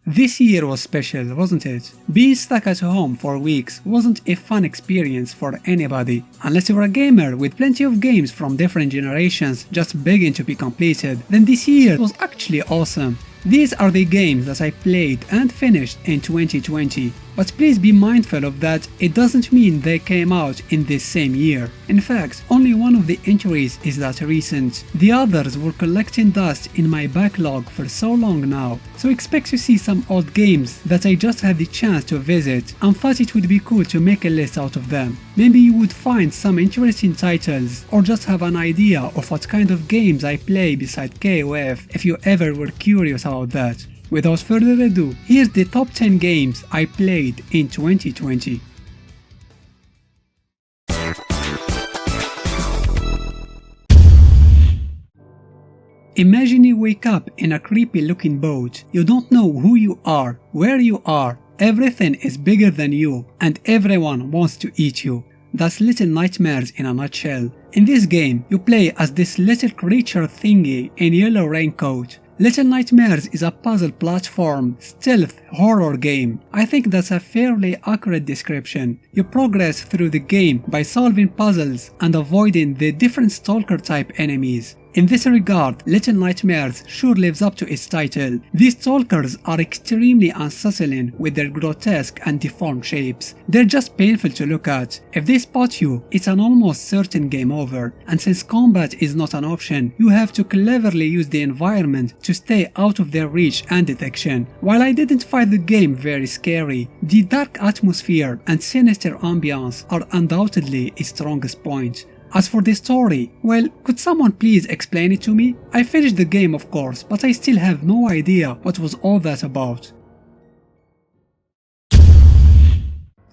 This year was special, wasn't it? Being stuck at home for weeks wasn't a fun experience for anybody, unless you're a gamer with plenty of games from different generations just begging to be completed. Then this year was actually awesome. These are the games that I played and finished in 2020, but please be mindful of that. It doesn't mean they came out in this same year. In fact, only one of the entries is that recent. The others were collecting dust in my backlog for so long now, so expect to see some old games that I just had the chance to visit and thought it would be cool to make a list out of them. Maybe you would find some interesting titles or just have an idea of what kind of games I play beside KOF if you ever were curious about that. Without further ado, here's the top 10 games I played in 2020. Imagine you wake up in a creepy looking boat. You don't know who you are, where you are, everything is bigger than you, and everyone wants to eat you. That's Little Nightmares in a nutshell. In this game, you play as this little creature thingy in yellow raincoat. Little Nightmares is a puzzle platform, stealth horror game. I think that's a fairly accurate description. You progress through the game by solving puzzles and avoiding the different stalker type enemies. In this regard, Little Nightmares sure lives up to its title. These stalkers are extremely unsettling with their grotesque and deformed shapes. They're just painful to look at. If they spot you, it's an almost certain game over, and since combat is not an option, you have to cleverly use the environment to stay out of their reach and detection. While I didn't find the game very scary, the dark atmosphere and sinister ambience are undoubtedly its strongest point. As for the story, well, could someone please explain it to me? I finished the game of course, but I still have no idea what was all that about.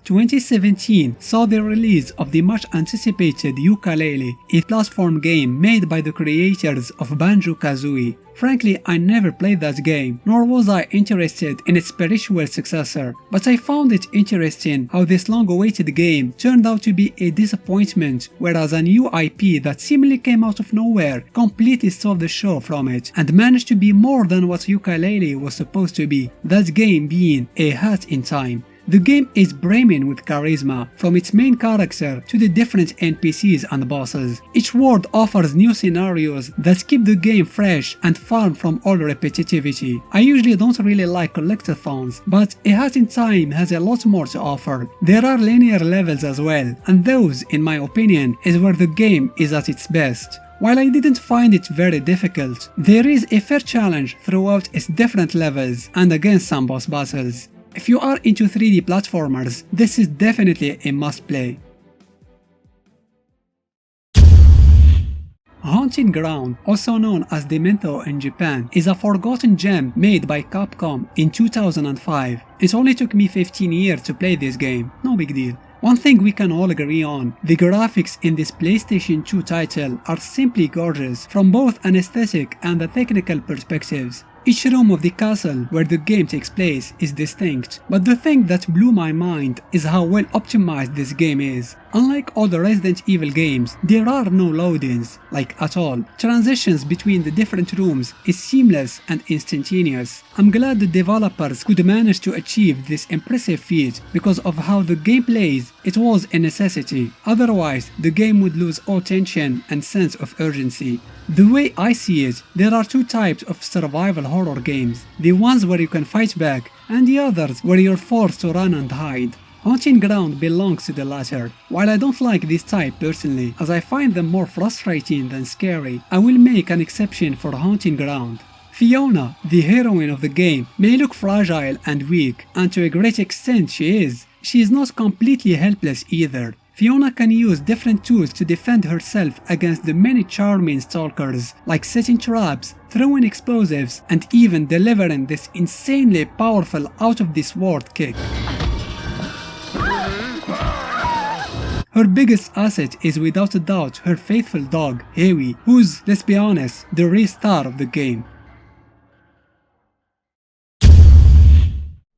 2017 saw the release of the much anticipated Yooka-Laylee, a platform game made by the creators of Banjo-Kazooie. Frankly, I never played that game, nor was I interested in its spiritual successor, but I found it interesting how this long-awaited game turned out to be a disappointment, whereas a new IP that seemingly came out of nowhere completely stole the show from it and managed to be more than what Yooka-Laylee was supposed to be, that game being A Hat in Time. The game is brimming with charisma, from its main character to the different NPCs and bosses. Each world offers new scenarios that keep the game fresh and far from all repetitivity. I usually don't really like collectathons, but A Hat in Time has a lot more to offer. There are linear levels as well, and those, in my opinion, is where the game is at its best. While I didn't find it very difficult, there is a fair challenge throughout its different levels and against some boss battles. If you are into 3D platformers, this is definitely a must-play. Haunting Ground, also known as Demento in Japan, is a forgotten gem made by Capcom in 2005. It only took me 15 years to play this game, no big deal. One thing we can all agree on, the graphics in this PlayStation 2 title are simply gorgeous from both an aesthetic and a technical perspectives. Each room of the castle where the game takes place is distinct, but the thing that blew my mind is how well optimized this game is. Unlike all the Resident Evil games, there are no loadings, like at all. Transitions between the different rooms is seamless and instantaneous. I'm glad the developers could manage to achieve this impressive feat because of how the game plays. It was a necessity, otherwise the game would lose all tension and sense of urgency. The way I see it, there are two types of survival horror games, the ones where you can fight back and the others where you're forced to run and hide. Haunting Ground belongs to the latter. While I don't like this type personally, as I find them more frustrating than scary, I will make an exception for Haunting Ground. Fiona, the heroine of the game, may look fragile and weak, and to a great extent she is. She is not completely helpless either. Fiona can use different tools to defend herself against the many charming stalkers, like setting traps, throwing explosives, and even delivering this insanely powerful out-of-this-world kick. Her biggest asset is without a doubt her faithful dog, Hewi, who's, let's be honest, the real star of the game.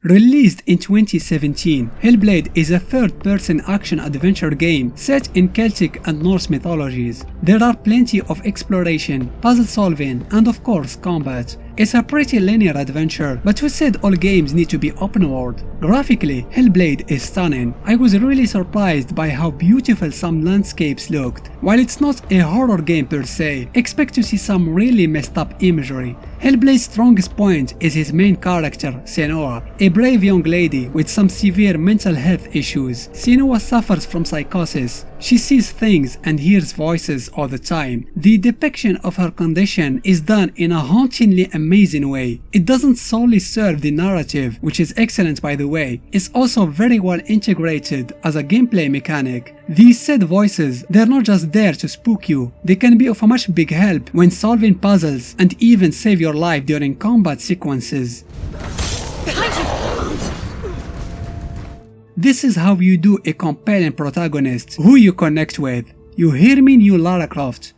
Released in 2017, Hellblade is a third-person action-adventure game set in Celtic and Norse mythologies. There are plenty of exploration, puzzle solving, and of course combat. It's a pretty linear adventure, but who said all games need to be open world? Graphically, Hellblade is stunning. I was really surprised by how beautiful some landscapes looked. While it's not a horror game per se, expect to see some really messed up imagery. Hellblade's strongest point is his main character, Senua, a brave young lady with some severe mental health issues. Senua suffers from psychosis. She sees things and hears voices all the time. The depiction of her condition is done in a hauntingly amazing way. It doesn't solely serve the narrative, which is excellent by the way. It's also very well integrated as a gameplay mechanic. These said voices, they're not just there to spook you. They can be of a much big help when solving puzzles and even save your life during combat sequences. This is how you do a compelling protagonist who you connect with. You hear me, new Lara Croft?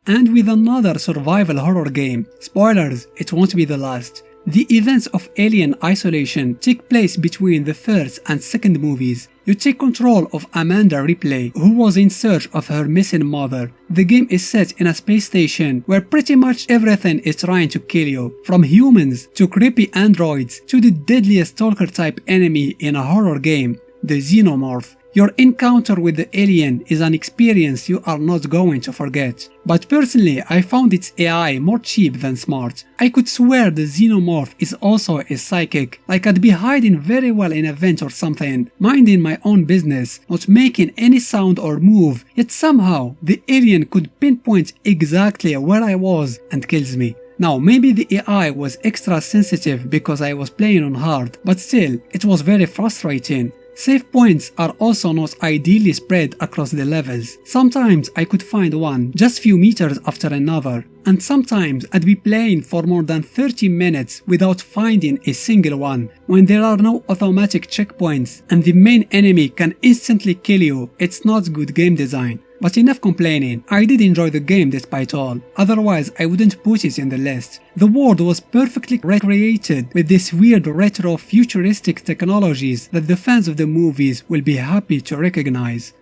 And with another survival horror game. Spoilers, it won't be the last. The events of Alien Isolation take place between the first and second movies. You take control of Amanda Ripley, who was in search of her missing mother. The game is set in a space station where pretty much everything is trying to kill you, from humans to creepy androids to the deadliest stalker type enemy in a horror game, the Xenomorph. Your encounter with the alien is an experience you are not going to forget. But personally, I found its AI more cheap than smart. I could swear the Xenomorph is also a psychic, like I'd be hiding very well in a vent or something, minding my own business, not making any sound or move, yet somehow the alien could pinpoint exactly where I was and kills me. Now, maybe the AI was extra sensitive because I was playing on hard, but still, it was very frustrating. Save points are also not ideally spread across the levels. Sometimes I could find one just few meters after another, and sometimes I'd be playing for more than 30 minutes without finding a single one. When there are no automatic checkpoints and the main enemy can instantly kill you, it's not good game design. But enough complaining, I did enjoy the game despite all, otherwise I wouldn't put it in the list. The world was perfectly recreated with this weird retro futuristic technologies that the fans of the movies will be happy to recognize.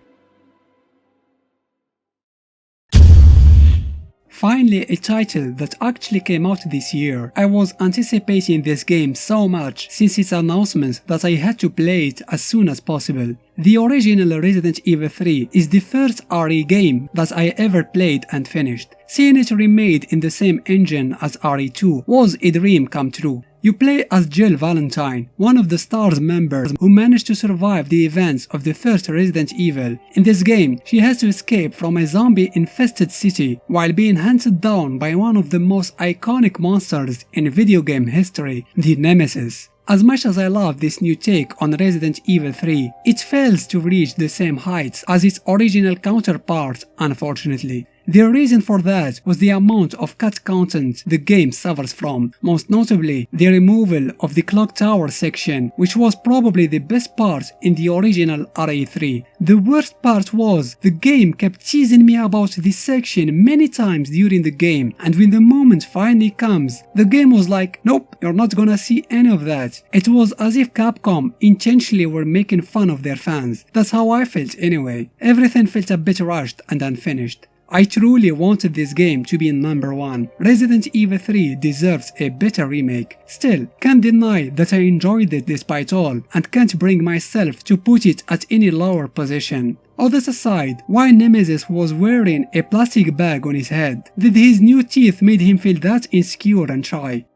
Finally, a title that actually came out this year. I was anticipating this game so much since its announcement that I had to play it as soon as possible. The original Resident Evil 3 is the first RE game that I ever played and finished. Seeing it remade in the same engine as RE2 was a dream come true. You play as Jill Valentine, one of the STARS members who managed to survive the events of the first Resident Evil. In this game, she has to escape from a zombie-infested city while being hunted down by one of the most iconic monsters in video game history, the Nemesis. As much as I love this new take on Resident Evil 3, it fails to reach the same heights as its original counterpart, unfortunately. The reason for that was the amount of cut content the game suffers from, most notably the removal of the clock tower section, which was probably the best part in the original RE3. The worst part was, the game kept teasing me about this section many times during the game, and when the moment finally comes, the game was like, nope, you're not gonna see any of that. It was as if Capcom intentionally were making fun of their fans. That's how I felt anyway. Everything felt a bit rushed and unfinished. I truly wanted this game to be number one. Resident Evil 3 deserves a better remake. Still, can't deny that I enjoyed it despite all, and can't bring myself to put it at any lower position. All this aside, why Nemesis was wearing a plastic bag on his head? Did his new teeth made him feel that insecure and shy?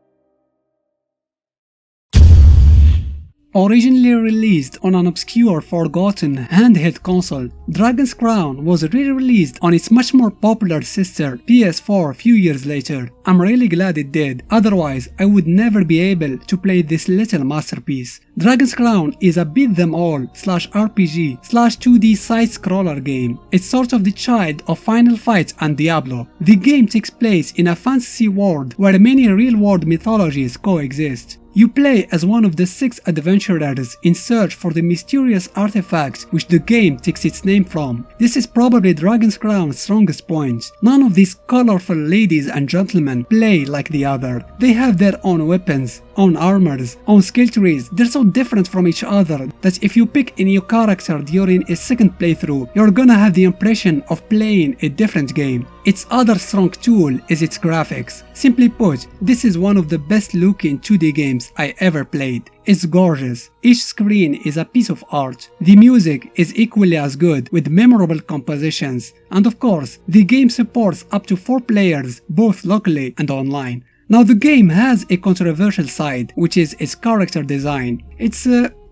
Originally released on an obscure, forgotten handheld console, Dragon's Crown was re-released on its much more popular sister PS4 a few years later. I'm really glad it did, otherwise I would never be able to play this little masterpiece. Dragon's Crown is a beat-them-all /RPG /2D side-scroller game. It's sort of the child of Final Fight and Diablo. The game takes place in a fantasy world where many real-world mythologies coexist. You play as one of the 6 adventurers in search for the mysterious artifact which the game takes its name from. This is probably Dragon's Crown's strongest point. None of these colorful ladies and gentlemen play like the other. They have their own weapons, own armors, own skill trees. They're so different from each other that if you pick a new character during a second playthrough, you're gonna have the impression of playing a different game. Its other strong tool is its graphics. Simply put, this is one of the best looking 2D games I ever played. It's gorgeous. Each screen is a piece of art. The music is equally as good, with memorable compositions. And of course, the game supports up to 4 players, both locally and online. Now the game has a controversial side, which is its character design. It's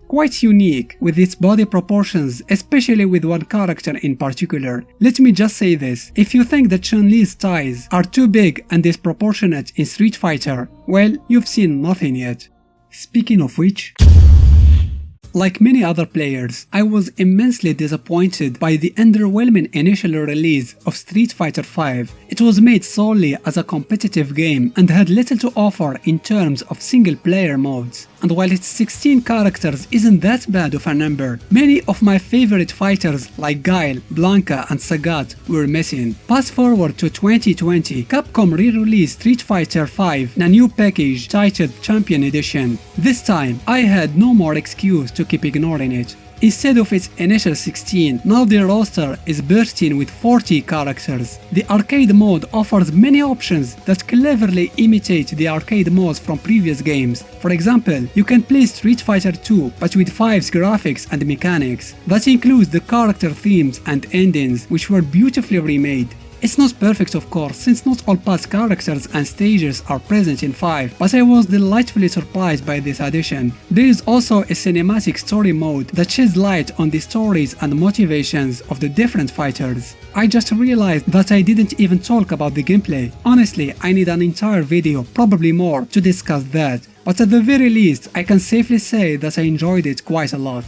quite unique with its body proportions, especially with one character in particular. Let me just say this, if you think that Chun-Li's thighs are too big and disproportionate in Street Fighter, well, you've seen nothing yet. Speaking of which, like many other players, I was immensely disappointed by the underwhelming initial release of Street Fighter V. It was made solely as a competitive game and had little to offer in terms of single player modes. And while its 16 characters isn't that bad of a number, many of my favorite fighters like Guile, Blanca and Sagat were missing. Fast forward to 2020, Capcom re-released Street Fighter V in a new package titled Champion Edition. This time, I had no more excuse to keep ignoring it. Instead of its initial 16, now the roster is bursting with 40 characters. The arcade mode offers many options that cleverly imitate the arcade modes from previous games. For example, you can play Street Fighter 2 but with 5's graphics and mechanics. That includes the character themes and endings, which were beautifully remade. It's not perfect of course, since not all past characters and stages are present in 5, but I was delightfully surprised by this addition. There is also a cinematic story mode that sheds light on the stories and motivations of the different fighters. I just realized that I didn't even talk about the gameplay. Honestly, I need an entire video, probably more, to discuss that. But at the very least, I can safely say that I enjoyed it quite a lot.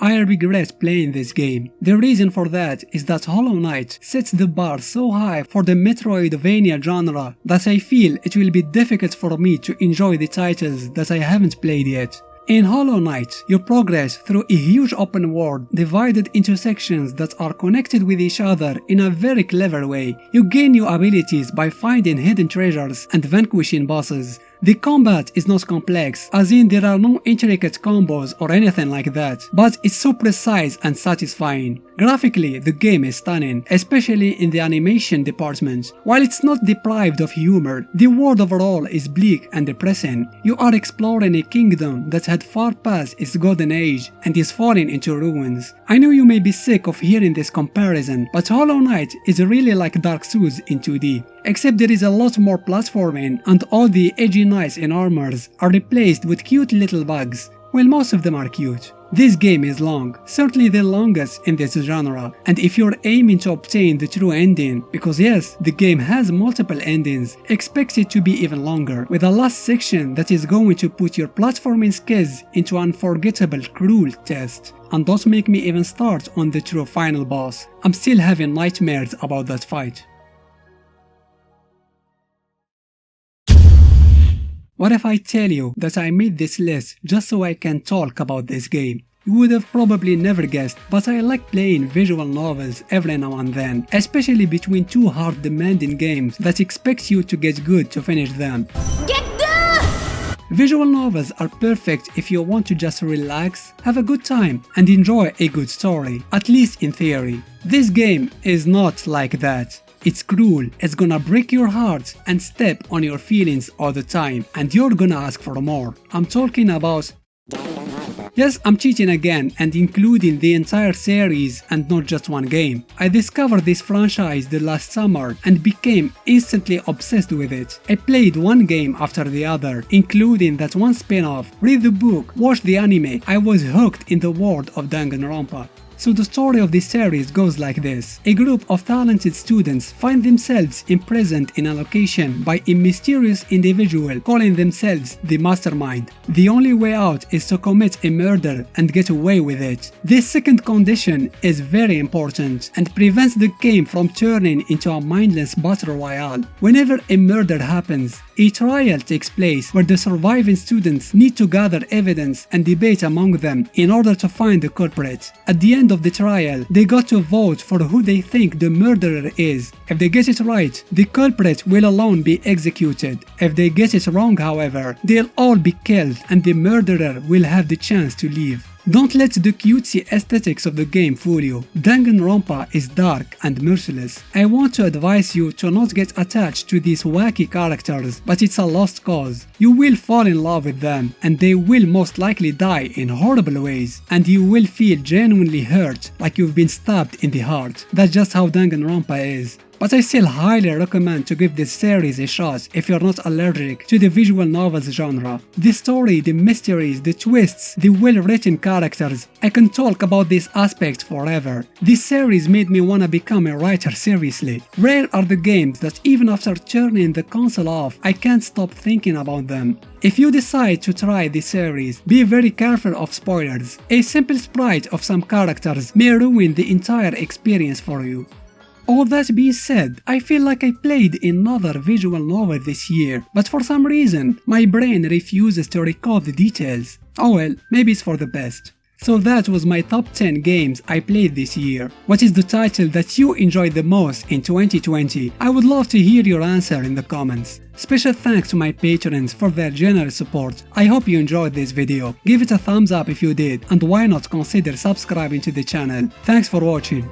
I regret playing this game. The reason for that is that Hollow Knight sets the bar so high for the Metroidvania genre that I feel it will be difficult for me to enjoy the titles that I haven't played yet. In Hollow Knight, you progress through a huge open world divided into sections that are connected with each other in a very clever way. You gain new abilities by finding hidden treasures and vanquishing bosses. The combat is not complex, as in there are no intricate combos or anything like that, but it's so precise and satisfying. Graphically, the game is stunning, especially in the animation department. While it's not deprived of humor, the world overall is bleak and depressing. You are exploring a kingdom that had far past its golden age and is falling into ruins. I know you may be sick of hearing this comparison, but Hollow Knight is really like Dark Souls in 2D. Except there is a lot more platforming and all the edgy knights in armors are replaced with cute little bugs. Well, most of them are cute. This game is long, certainly the longest in this genre, and if you're aiming to obtain the true ending, because yes, the game has multiple endings, expect it to be even longer, with a last section that is going to put your platforming skills into an unforgettable cruel test. And don't make me even start on the true final boss. I'm still having nightmares about that fight. What if I tell you that I made this list just so I can talk about this game? You would have probably never guessed, but I like playing visual novels every now and then, especially between two hard demanding games that expect you to get good to finish them. Visual novels are perfect if you want to just relax, have a good time, and enjoy a good story, at least in theory. This game is not like that. It's cruel, it's gonna break your heart and step on your feelings all the time, and you're gonna ask for more. I'm talking about... Yes, I'm cheating again and including the entire series and not just one game. I discovered this franchise the last summer and became instantly obsessed with it. I played one game after the other, including that one spin-off, read the book, watch the anime. I was hooked in the world of Danganronpa. So the story of this series goes like this. A group of talented students find themselves imprisoned in a location by a mysterious individual calling themselves the Mastermind. The only way out is to commit a murder and get away with it. This second condition is very important and prevents the game from turning into a mindless battle royale. Whenever a murder happens, a trial takes place where the surviving students need to gather evidence and debate among them in order to find the culprit. At the end of the trial, they got to vote for who they think the murderer is. If they get it right, the culprit will alone be executed. If they get it wrong, however, they'll all be killed and the murderer will have the chance to leave. Don't let the cutesy aesthetics of the game fool you. Danganronpa is dark and merciless. I want to advise you to not get attached to these wacky characters, but it's a lost cause. You will fall in love with them, and they will most likely die in horrible ways, and you will feel genuinely hurt, like you've been stabbed in the heart. That's just how Danganronpa is. But I still highly recommend to give this series a shot if you're not allergic to the visual novels genre. The story, the mysteries, the twists, the well-written characters, I can talk about these aspects forever. This series made me wanna become a writer seriously. Rare are the games that even after turning the console off, I can't stop thinking about them. If you decide to try this series, be very careful of spoilers. A simple sprite of some characters may ruin the entire experience for you. All that being said, I feel like I played another visual novel this year, but for some reason, my brain refuses to recall the details. Oh well, maybe it's for the best. So that was my top 10 games I played this year. What is the title that you enjoyed the most in 2020? I would love to hear your answer in the comments. Special thanks to my patrons for their generous support. I hope you enjoyed this video. Give it a thumbs up if you did, and why not consider subscribing to the channel. Thanks for watching.